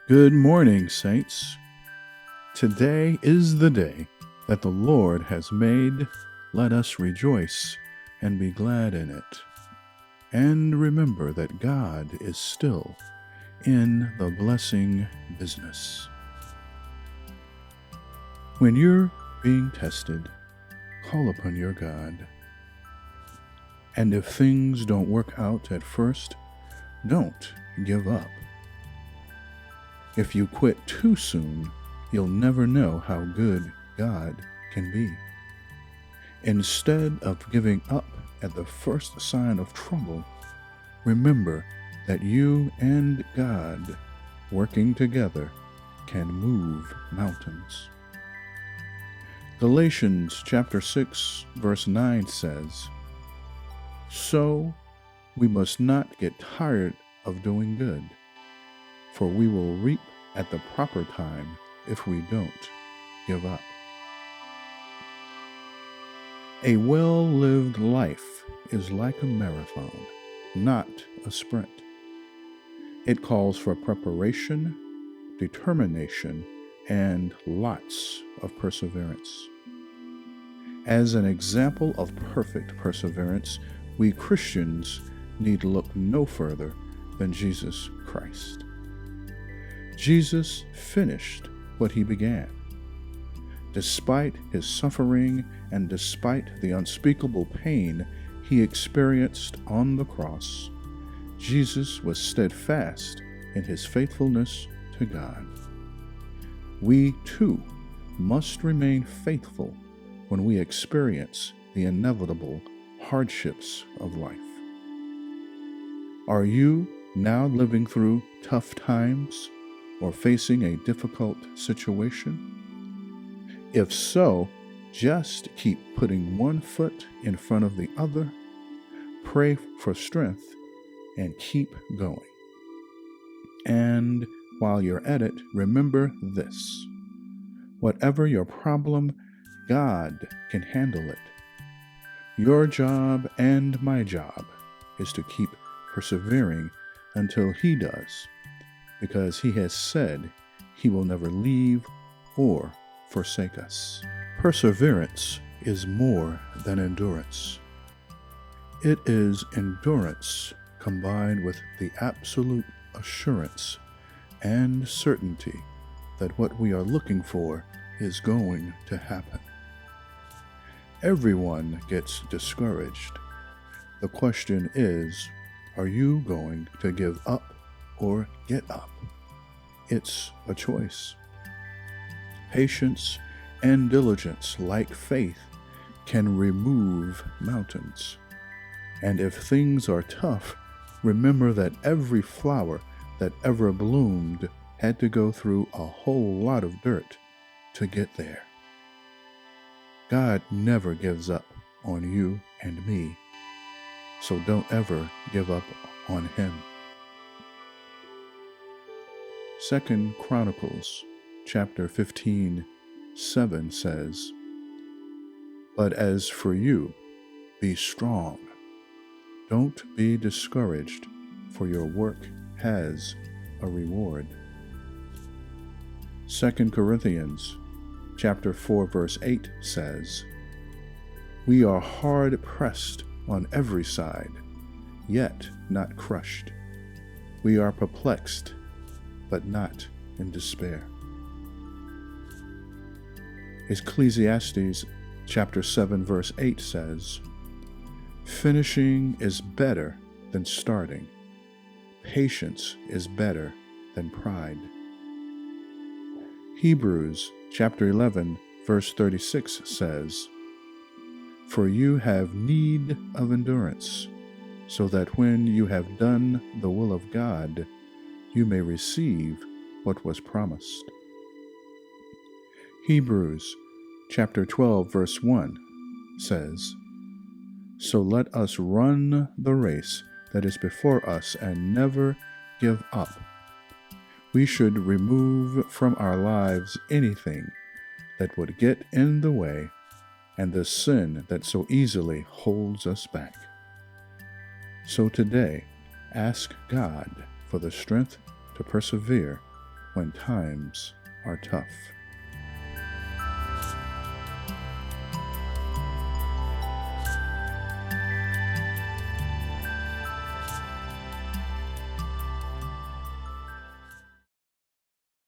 Good morning, saints. Today is the day that the Lord has made. Let us rejoice and be glad in it. And remember that God is still in the blessing business. When you're being tested, call upon your God. And if things don't work out at first, don't give up. If you quit too soon, you'll never know how good God can be. Instead of giving up at the first sign of trouble, remember that you and God, working together, can move mountains. Galatians chapter 6, verse 9 says, "So we must not get tired of doing good, for we will reap at the proper time if we don't give up." A well-lived life is like a marathon, not a sprint. It calls for preparation, determination, and lots of perseverance. As an example of perfect perseverance, we Christians need look no further than Jesus Christ. Jesus finished what he began. Despite his suffering and despite the unspeakable pain he experienced on the cross, Jesus was steadfast in his faithfulness to God. We, too, must remain faithful when we experience the inevitable hardships of life. Are you now living through tough times or facing a difficult situation? If so, just keep putting one foot in front of the other, pray for strength, and keep going. And while you're at it, remember this: whatever your problem, God can handle it. Your job and my job is to keep persevering until he does, because he has said he will never leave or forsake us. Perseverance is more than endurance. It is endurance combined with the absolute assurance and certainty that what we are looking for is going to happen. Everyone gets discouraged. The question is, are you going to give up or get up? It's a choice. Patience and diligence, like faith, can remove mountains. And if things are tough, remember that every flower that ever bloomed had to go through a whole lot of dirt to get there. God never gives up on you and me, so don't ever give up on him. 2 Chronicles chapter 15:7 says, "But as for you, be strong. Don't be discouraged, for your work has a reward." 2 Corinthians chapter 4 verse 8 says, "We are hard pressed on every side, yet not crushed. We are perplexed, but not in despair." Ecclesiastes chapter 7 verse 8 says, "Finishing is better than starting. Patience is better than pride." Hebrews chapter 11 verse 36 says, "For you have need of endurance, so that when you have done the will of God, you may receive what was promised." Hebrews chapter 12 verse 1 says, "So let us run the race that is before us and never give up." We should remove from our lives anything that would get in the way and the sin that so easily holds us back. So today, ask God for the strength to persevere when times are tough.